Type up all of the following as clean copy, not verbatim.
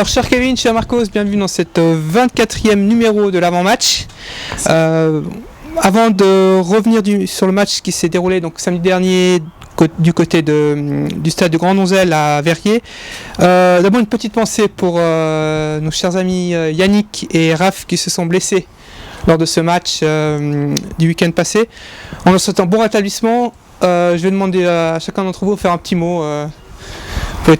Alors, cher Kevin, cher Marcos, bienvenue dans cette 24e numéro de l'avant-match. Avant de revenir sur le match qui s'est déroulé donc samedi dernier du côté du stade de Grand Donzelle à Verrier, d'abord une petite pensée pour nos chers amis Yannick et Raph qui se sont blessés lors de ce match du week-end passé. En leur souhaitant bon rétablissement, je vais demander à chacun d'entre vous de faire un petit mot pour les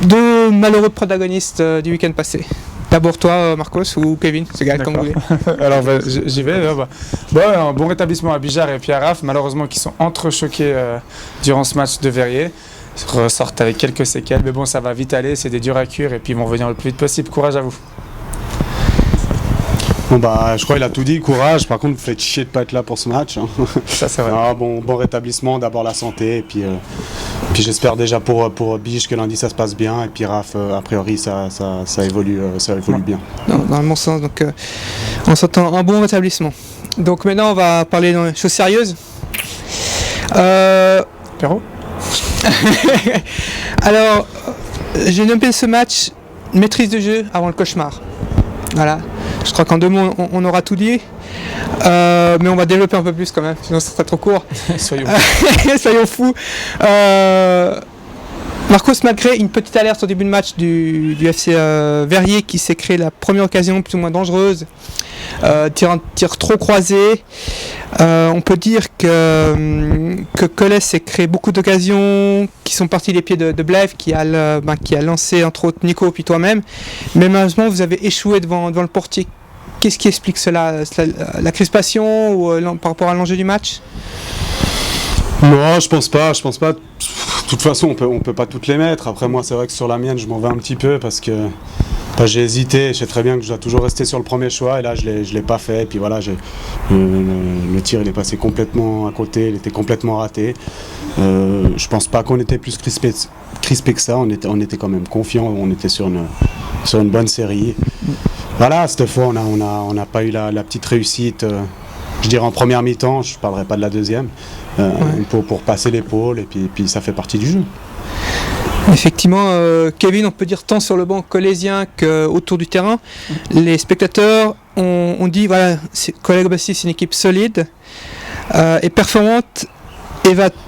deux malheureux protagonistes du week-end passé. D'abord toi, Marcos, ou Kevin, c'est égal, comme vous voulez. Alors j'y vais. Un bon rétablissement à Bijar et puis à Raph, malheureusement qui sont entrechoqués durant ce match de Verrier. Ils ressortent avec quelques séquelles, mais bon, ça va vite aller, c'est des durs à cuire et puis ils vont revenir le plus vite possible. Courage à vous. Bon je crois qu'il a tout dit, courage. Par contre, vous faites chier de pas être là pour ce match. Hein. Ça c'est vrai. Bon rétablissement, d'abord la santé et puis j'espère déjà pour Bige que lundi ça se passe bien et puis Raph a priori ça évolue bien. Dans le bon sens, donc on s'entend un bon rétablissement. Donc maintenant on va parler dans les choses sérieuses. Perrault. Alors j'ai nommé ce match maîtrise de jeu avant le cauchemar. Voilà. Je crois qu'en 2 mots, on aura tout dit. Mais on va développer un peu plus quand même, sinon ça serait trop court. Soyons fous. Marcos, malgré une petite alerte au début de match du FC Verrier qui s'est créé la première occasion plus ou moins dangereuse, tir trop croisé, on peut dire que Collet s'est créé beaucoup d'occasions qui sont parties des pieds de Blaise qui a lancé entre autres Nico puis toi-même, mais malheureusement vous avez échoué devant le portier. Qu'est-ce qui explique cela, la crispation ou par rapport à l'enjeu du match? Non, je pense pas. De toute façon, on peut pas toutes les mettre. Après moi, c'est vrai que sur la mienne, je m'en vais un petit peu parce que j'ai hésité. Je sais très bien que je dois toujours rester sur le premier choix et là, je l'ai pas fait. Et puis voilà, le tir, il est passé complètement à côté. Il était complètement raté. Je pense pas qu'on était plus crispé que ça. On était quand même confiants. On était sur une bonne série. Voilà, cette fois, on n'a pas eu la petite réussite. Je dirais en première mi-temps, je ne parlerai pas de la deuxième, pour passer l'épaule et puis ça fait partie du jeu. Effectivement, Kevin, on peut dire tant sur le banc collésien qu'autour du terrain, les spectateurs ont dit voilà, Collègue Bassis c'est une équipe solide et performante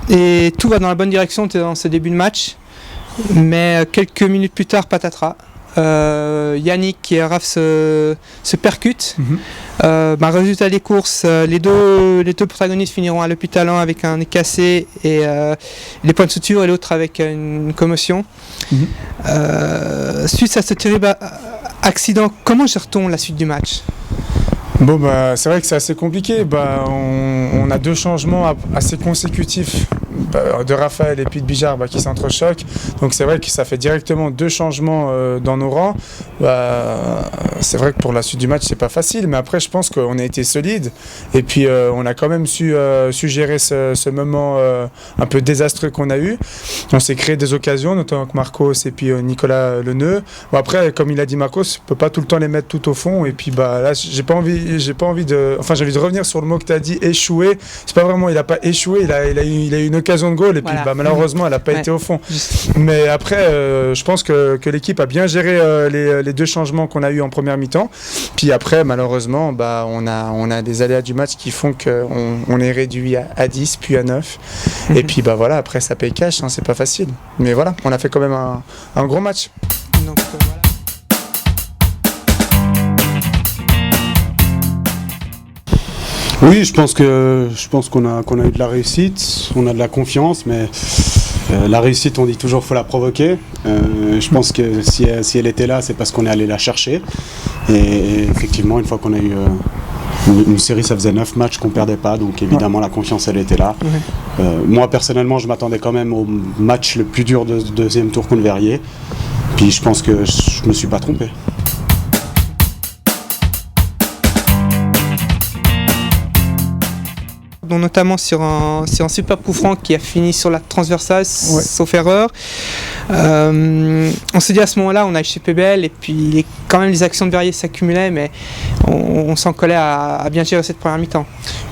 et tout va dans la bonne direction dans ce début de match, mais quelques minutes plus tard, patatras. Yannick et Raph se percutent. Résultat des courses, les deux protagonistes finiront à l'hôpital, un avec un nez cassé et les points de suture et l'autre avec une commotion. Suite à ce terrible accident, comment gère-t-on la suite du match? C'est vrai que c'est assez compliqué. On a 2 changements assez consécutifs de Raphaël et puis de Bijar qui s'entrechoquent. Donc c'est vrai que ça fait directement 2 changements dans nos rangs. C'est vrai que pour la suite du match, c'est pas facile. Mais après, je pense qu'on a été solide. Et puis on a quand même su gérer ce moment un peu désastreux qu'on a eu. On s'est créé des occasions, notamment avec Marcos et puis Nicolas Leneux. Après, comme il a dit Marcos, on peut pas tout le temps les mettre tout au fond. Et puis là, j'ai envie de revenir sur le mot que tu as dit, échouer. C'est pas vraiment, il a pas échoué, il a eu une occasion de goal et puis malheureusement elle n'a pas été au fond. Mais après je pense que l'équipe a bien géré les 2 changements qu'on a eu en première mi-temps. Puis après malheureusement on a des aléas du match qui font qu'on est réduit à 10 puis à 9. Et puis après ça paye cash, c'est pas facile. Mais voilà, on a fait quand même un gros match. Donc, voilà. Oui, je pense qu'on a eu de la réussite, on a de la confiance, mais la réussite, on dit toujours, faut la provoquer. Je pense que si elle était là, c'est parce qu'on est allé la chercher. Et effectivement, une fois qu'on a eu une série, ça faisait 9 matchs qu'on perdait pas, donc évidemment la confiance, elle était là. Moi, personnellement, je m'attendais quand même au match le plus dur de deuxième tour contre Verrier. Puis je pense que je me suis pas trompé. Notamment sur un super coup franc qui a fini sur la transversale, sauf erreur. On s'est dit à ce moment-là, on a échappé belle et puis quand même les actions de Verrier s'accumulaient, mais on s'en collait à bien gérer cette première mi-temps.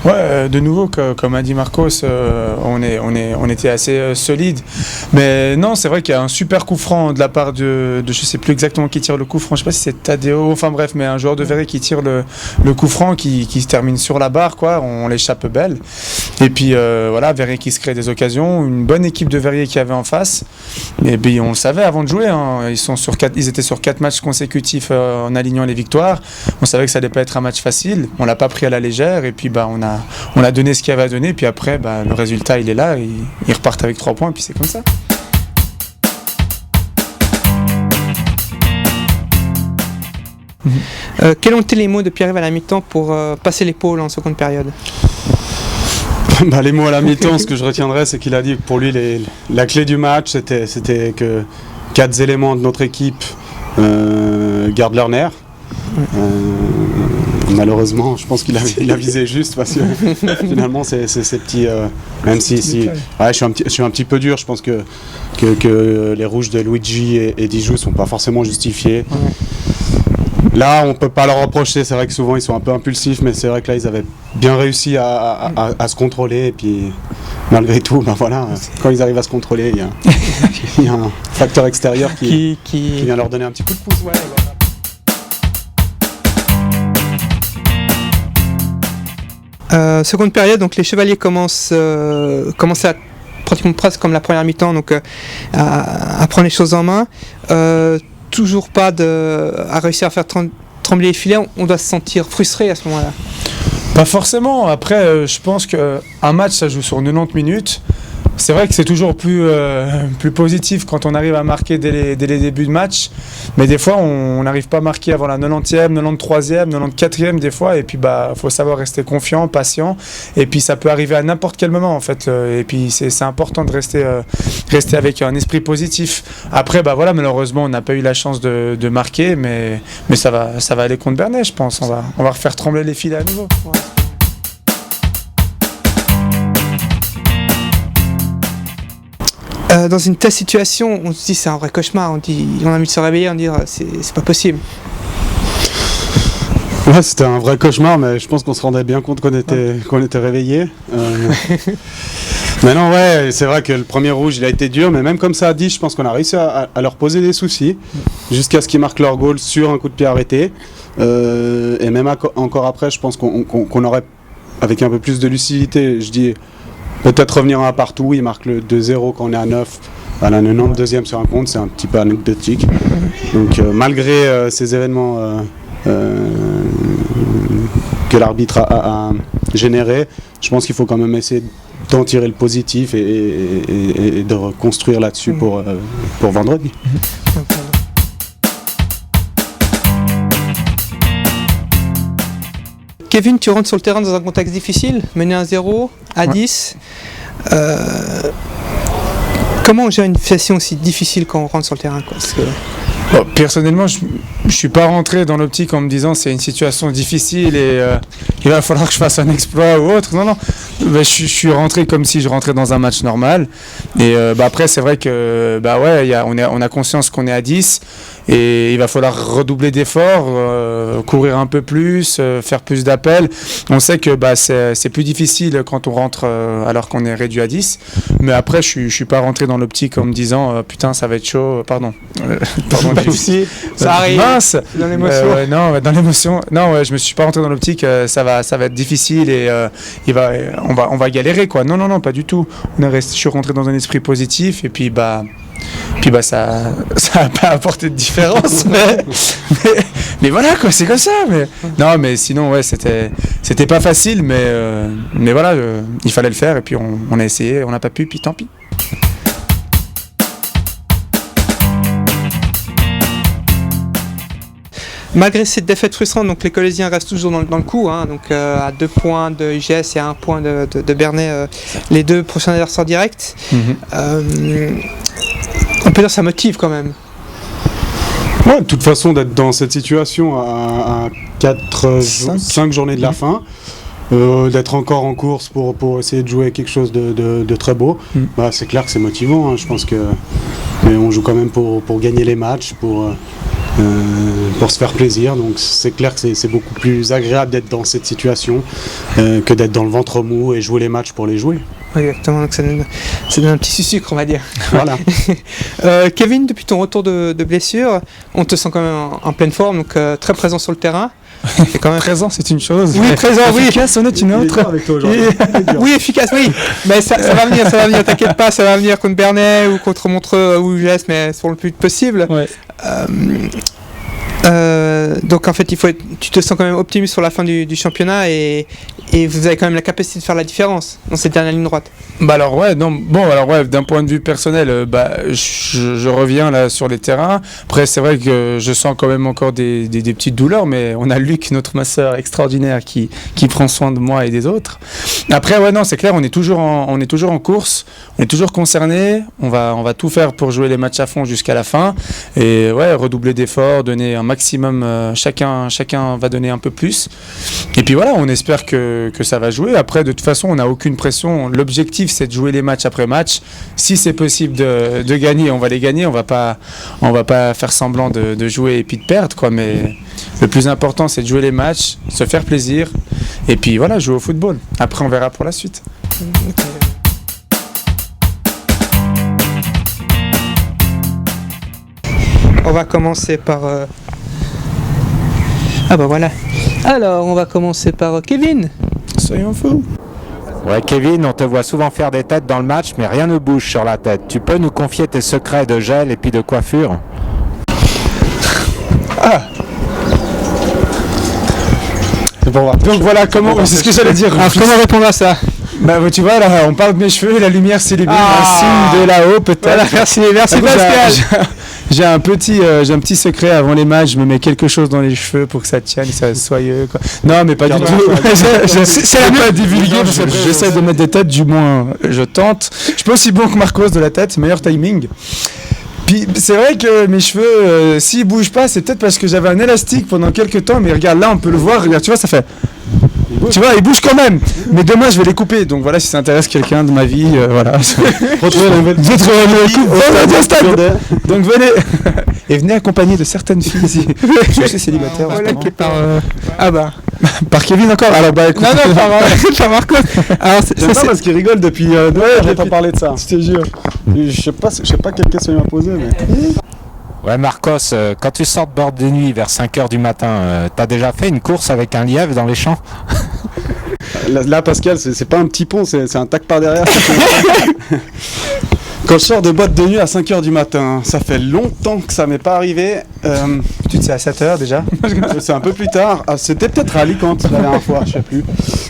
Ouais, de nouveau, comme a dit Marcos, on était assez solide. Mais non, c'est vrai qu'il y a un super coup franc de la part de je sais plus exactement qui tire le coup franc, je sais pas si c'est Tadeo, enfin bref, mais un joueur de Verrier qui tire le coup franc qui se termine sur la barre, quoi. On l'échappe belle. Et puis voilà, Verrier qui se crée des occasions, une bonne équipe de Verrier qui avait en face. Et puis on le savait avant de jouer, hein. Ils étaient sur 4 matchs consécutifs en alignant les victoires. On savait que ça allait pas être un match facile. On l'a pas pris à la légère et puis on a donné ce qu'il y avait à donner. Puis après, le résultat il est là. Ils repartent avec 3 points et puis c'est comme ça. Quels ont été les mots de Pierre-Yves à la mi-temps pour passer l'épaule en seconde période? Les mots à la mi-temps, ce que je retiendrai, c'est qu'il a dit que pour lui, la clé du match, c'était que 4 éléments de notre équipe gardent leur nerf. Malheureusement, je pense qu'il a visé juste parce que finalement, c'est ces petits. Même si ouais, je suis un petit peu dur, je pense que les rouges de Luigi et Dijou ne sont pas forcément justifiés. Là, on peut pas leur reprocher, c'est vrai que souvent ils sont un peu impulsifs, mais c'est vrai que là ils avaient bien réussi à se contrôler, et puis malgré tout, voilà, quand ils arrivent à se contrôler, il y a un facteur extérieur qui vient leur donner un petit coup de pouce. Ouais, voilà. Seconde période, donc les Chevaliers commencent à pratiquement presque comme la première mi-temps, donc à prendre les choses en main. Toujours pas à réussir à faire trembler les filets, on doit se sentir frustré à ce moment-là. Pas forcément. Après, je pense qu'un match, ça joue sur 90 minutes. C'est vrai que c'est toujours plus positif quand on arrive à marquer dès les débuts de match. Mais des fois, on n'arrive pas à marquer avant la 90e, 93e, 94e des fois. Et puis, faut savoir rester confiant, patient. Et puis, ça peut arriver à n'importe quel moment, en fait. Et puis, c'est important de rester avec un esprit positif. Après, voilà, malheureusement, on n'a pas eu la chance de marquer. Mais ça va aller contre Bernay, je pense. On va refaire trembler les filets à nouveau. Ouais. Dans une telle situation, on se dit c'est un vrai cauchemar, on a envie de se réveiller, on dit c'est pas possible. Ouais, c'était un vrai cauchemar, mais je pense qu'on se rendait bien compte qu'on était réveillés. Mais non, ouais, c'est vrai que le premier rouge, il a été dur, mais même comme ça à 10, je pense qu'on a réussi à leur poser des soucis, jusqu'à ce qu'ils marquent leur goal sur un coup de pied arrêté. Et même encore après, je pense qu'on aurait, avec un peu plus de lucidité, je dis, peut-être revenir à un partout. Il marque le 2-0 quand on est à 9, à la 92e sur un compte, c'est un petit peu anecdotique. Donc malgré ces événements que l'arbitre a générés, je pense qu'il faut quand même essayer d'en tirer le positif et de reconstruire là-dessus pour vendredi. Kevin, tu rentres sur le terrain dans un contexte difficile, mené 1-0, à 10. Comment on gère une situation aussi difficile quand on rentre sur le terrain, quoi? Personnellement, je ne suis pas rentré dans l'optique en me disant c'est une situation difficile et il va falloir que je fasse un exploit ou autre. Non. Je suis rentré comme si je rentrais dans un match normal. Et après, c'est vrai que on a conscience qu'on est à 10 et il va falloir redoubler d'efforts, courir un peu plus, faire plus d'appels. On sait que c'est plus difficile quand on rentre alors qu'on est réduit à 10. Mais après, je ne suis pas rentré dans l'optique en me disant putain, ça va être chaud. Pardon, ça arrive. Mince. Dans l'émotion. Dans l'émotion. Non, je me suis pas rentré dans l'optique. Ça va être difficile et on va galérer, quoi. Non, pas du tout. Je suis rentré dans un esprit positif et puis ça a pas apporté de différence, mais voilà, quoi. C'est comme ça. Mais sinon, ouais, c'était pas facile, mais voilà, il fallait le faire et puis on a essayé, on n'a pas pu, puis tant pis. Malgré cette défaite frustrante, donc les Colossiens restent toujours dans le coup, hein, donc à 2 points de UGS et à 1 point de Bernay, les 2 prochains adversaires directs. On peut dire que ça motive quand même. Ouais, de toute façon, d'être dans cette situation à 5 journées de la fin, d'être encore en course pour essayer de jouer quelque chose de très beau, c'est clair que c'est motivant. Hein. Je pense que mais on joue quand même pour gagner les matchs, pour se faire plaisir. Donc c'est clair que c'est beaucoup plus agréable d'être dans cette situation que d'être dans le ventre mou et jouer les matchs pour les jouer. Exactement, donc ça donne un petit sucre, on va dire. Voilà. Kevin, depuis ton retour de blessure, on te sent quand même en pleine forme, donc très présent sur le terrain. C'est quand même présent, c'est une chose. Oui, présent, oui. Efficace, on est une autre. Avec toi aujourd'hui. Oui, efficace, oui. Mais ça va venir, t'inquiète pas, ça va venir contre Bernay ou contre Montreux ou UGS, mais sur le plus vite possible. Ouais. Donc en fait, tu te sens quand même optimiste sur la fin du championnat et vous avez quand même la capacité de faire la différence dans cette dernière ligne droite. Alors d'un point de vue personnel, je reviens là sur les terrains. Après, c'est vrai que je sens quand même encore des petites douleurs, mais on a Luc, notre masseur extraordinaire, qui prend soin de moi et des autres. Après, c'est clair, on est toujours en course, on est toujours concerné. On va tout faire pour jouer les matchs à fond jusqu'à la fin et redoubler d'efforts, donner un maximum. Chacun va donner un peu plus. Et puis voilà, on espère que ça va jouer. Après, de toute façon, on n'a aucune pression. L'objectif, c'est de jouer les matchs après match. Si c'est possible de gagner, on va les gagner. On va pas faire semblant de jouer et puis de perdre, quoi. Mais le plus important, c'est de jouer les matchs, se faire plaisir, et puis voilà, jouer au football. Après, on verra pour la suite. On va commencer par... Ah bah voilà. Alors, on va commencer par Kevin. Soyons fous. Ouais, Kevin, on te voit souvent faire des têtes dans le match, mais rien ne bouge sur la tête. Tu peux nous confier tes secrets de gel et puis de coiffure? Ah. C'est pour voir. Donc voilà, c'est ce que j'allais dire. Alors, comment répondre à ça? Tu vois, là, on parle de mes cheveux, la lumière s'illumine, un signe de là-haut, peut-être. Voilà, merci Pascal. J'ai un petit secret avant les matchs, je me mets quelque chose dans les cheveux pour que ça tienne, que ça soit soyeux, quoi. Non, mais pas du tout. C'est pas divulgué, j'essaie de mettre des têtes, du moins je tente. Je suis pas aussi bon que Marcos de la tête, meilleur timing. Puis c'est vrai que mes cheveux, s'ils bougent pas, c'est peut-être parce que j'avais un élastique pendant quelques temps, mais regarde là, on peut le voir, regarde, tu vois, ça fait... Tu vois, ils bougent quand même. Mais demain, je vais les couper. Donc voilà, si ça intéresse quelqu'un de ma vie, voilà. Retrouvez la nouvelle Donc venez. Et venez accompagné de certaines filles. Je suis célibataire. Voilà qui est par... Par Kevin encore. Alors écoute. Non, par Marcos. Alors c'est pas parce qu'il rigole depuis j'entends parler de ça. Je te jure. Je sais pas quelle question il m'a posé, mais... Ouais, Marcos, quand tu sors de bord de nuit vers 5h du matin, t'as déjà fait une course avec un lièvre dans les champs? Là, Pascal, c'est pas un petit pont, c'est un tac par derrière. Quand je sors de boîte de nuit à 5h du matin, ça fait longtemps que ça m'est pas arrivé. Tu te sais à 7h déjà? C'est un peu plus tard. Ah, c'était peut-être à Alicante la dernière fois, je sais plus.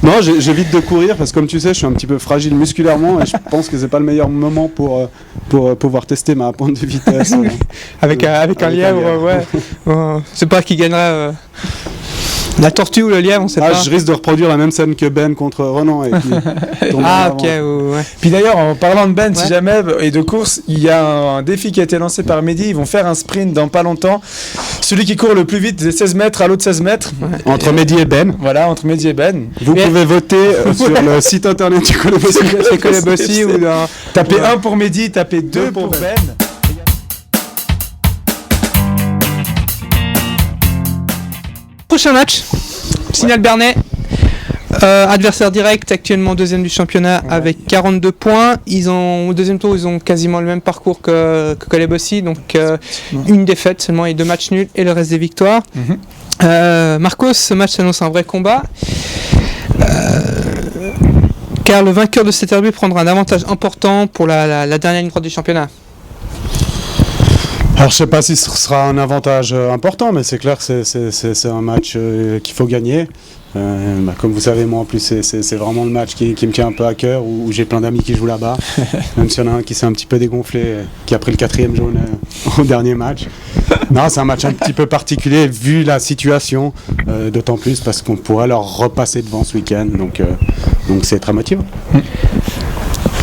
Non, j'évite de courir parce que comme tu sais, je suis un petit peu fragile musculairement et je pense que c'est pas le meilleur moment pour pouvoir tester ma pointe de vitesse. avec un lièvre, ouais. Bon, c'est pas qui gagnera... La tortue ou le lièvre, on sait pas. Je risque de reproduire la même scène que Ben contre Renan. Et puis, ok, ouais. Puis d'ailleurs, en parlant de Ben, si jamais, et de course, il y a un défi qui a été lancé par Mehdi. Ils vont faire un sprint dans pas longtemps. Celui qui court le plus vite des 16 mètres à l'autre 16 mètres. Ouais. Entre Mehdi et Ben. Voilà, entre Mehdi et Ben. Vous pouvez voter sur le site internet du Colobossi. C'est Colobossi ou dans... Tapez 1 pour Mehdi, tapez 2 pour Ben. Prochain match, Signal Bernay, adversaire direct, actuellement deuxième du championnat avec 42 points. Au deuxième tour, ils ont quasiment le même parcours que Colobossi, donc une défaite seulement et 2 matchs nuls et le reste des victoires. Marcos, ce match s'annonce un vrai combat, car le vainqueur de cet derby prendra un avantage important pour la dernière ligne droite du championnat. Alors je sais pas si ce sera un avantage important, mais c'est clair que c'est un match qu'il faut gagner. Comme vous savez, moi en plus c'est vraiment le match qui me tient un peu à cœur, où j'ai plein d'amis qui jouent là-bas, même s'il y en a un qui s'est un petit peu dégonflé, qui a pris le 4e jaune au dernier match. Non, c'est un match un petit peu particulier vu la situation, d'autant plus parce qu'on pourrait leur repasser devant ce week-end, donc c'est très motivant.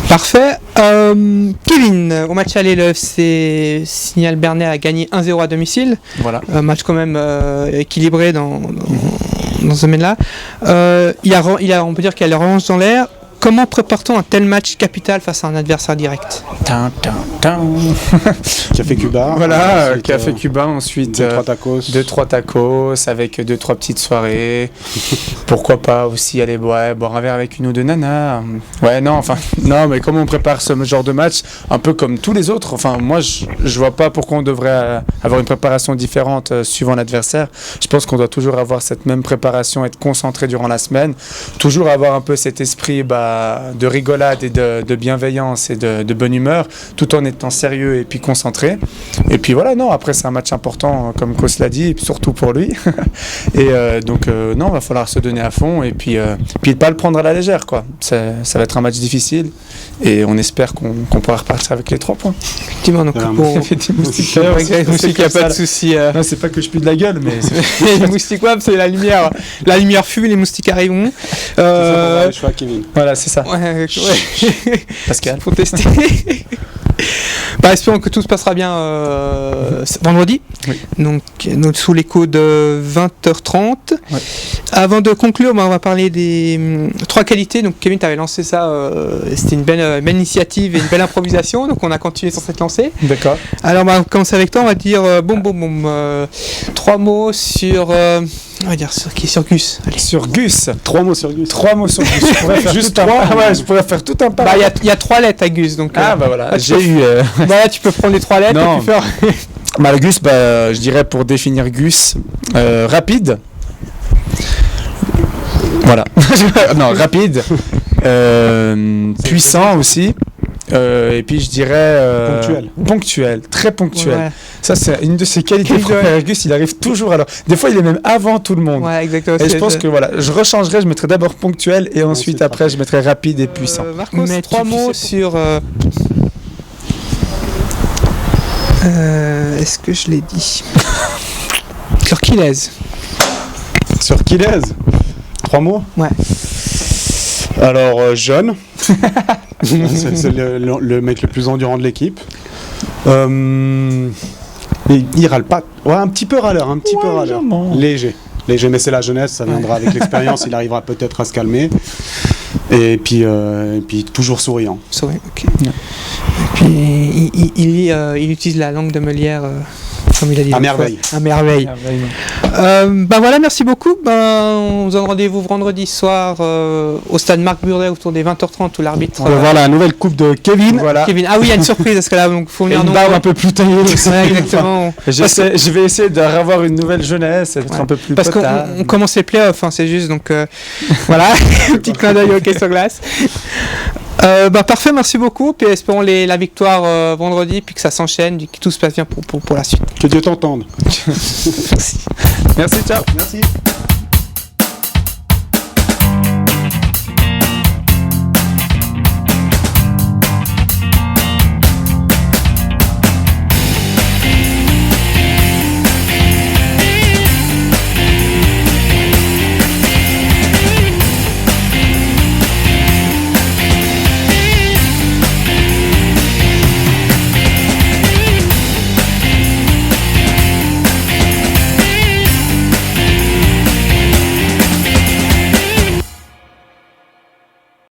Parfait. Kevin, au match aller, le FC Signal Bernay a gagné 1-0 à domicile. Voilà. Match quand même équilibré dans ce domaine-là. On peut dire qu'il y a la revanche dans l'air. comment prépare-t-on un tel match capital face à un adversaire direct? Café Cuba. Voilà, ensuite, café Cuba, ensuite 2-3 tacos. 2-3 tacos avec 2-3 petites soirées. Pourquoi pas aussi aller boire un verre avec une ou deux nanas. Ouais, non, mais comment on prépare ce genre de match? Un peu comme tous les autres. Enfin, moi, je vois pas pourquoi on devrait avoir une préparation différente suivant l'adversaire. Je pense qu'on doit toujours avoir cette même préparation, être concentré durant la semaine, toujours avoir un peu cet esprit de rigolade et de bienveillance et de bonne humeur, tout en étant sérieux et puis concentré. Et puis voilà, non, après c'est un match important, comme Kos l'a dit, et puis surtout pour lui. Et donc, non, va falloir se donner à fond et puis ne pas le prendre à la légère, quoi. Ça va être un match difficile et on espère qu'on pourra repartir avec les 3 points. Effectivement, donc Il fait des moustiques. il n'y a pas de souci. Non, c'est pas que je pue de la gueule, mais Les moustiques web, c'est la lumière. La lumière fuit, les moustiques arriveront. Je suis à Kevin. voilà, c'est ça. Ouais. Pascal. Faut tester. Espérons que tout se passera bien vendredi. Oui. Donc sous l'écho de 20h30. Ouais. Avant de conclure, on va parler des 3 qualités. Donc Kevin, tu avais lancé ça. C'était une belle initiative et une belle improvisation. Donc on a continué sur cette lancée. D'accord. Alors on va commencer avec toi. On va dire 3 mots sur. On va dire sur qui? Sur Gus. Allez. Sur Gus. 3 mots sur Gus. 3 mots sur Gus. Je pourrais faire Juste tout un 3. ouais, je pourrais faire tout un pas. Il y a 3 lettres à Gus. Donc, Voilà. tu peux prendre les 3 lettres Non. et puis faire. Le Gus, je dirais pour définir Gus, rapide. Voilà. Non, rapide. Puissant aussi. Et puis je dirais ponctuel, très ponctuel. Ouais. Ça c'est une de ses qualités. Gus, il arrive toujours alors. Des fois il est même avant tout le monde. Ouais, exactement. Et je pense que voilà, je rechangerais, je mettrais d'abord ponctuel et ensuite après je mettrais rapide et puissant. Marcos, 3 mots sur. Est-ce que je l'ai dit? Sur Quilez. Sur Quilez. 3 mots. Ouais. Alors, jeune. c'est le mec le plus endurant de l'équipe. Il râle pas. Ouais, un petit peu râleur. Léger, mais c'est la jeunesse, ça viendra avec l'expérience, il arrivera peut-être à se calmer. Et puis toujours souriant. Souriant, ok. Ouais. Et puis il utilise la langue de Molière. Comme il a dit à merveille. À merveille. Voilà, merci beaucoup. On vous donne rendez-vous vendredi soir au stade Marc Burdet autour des 20h30 où l'arbitre. On va voir la nouvelle coupe de Kevin. Voilà. Kevin. Ah oui, il y a une surprise parce que là, donc faut venir. Une barbe un peu plus taillée. Ouais, exactement. Je vais essayer de revoir une nouvelle jeunesse, être un peu plus. Parce qu'on commence les playoffs, c'est juste donc voilà, petit clin d'œil au hockey sur glace. Parfait, merci beaucoup. Puis espérons la victoire vendredi, puis que ça s'enchaîne, que tout se passe bien pour la suite. Que Dieu t'entende. Merci, ciao. Merci.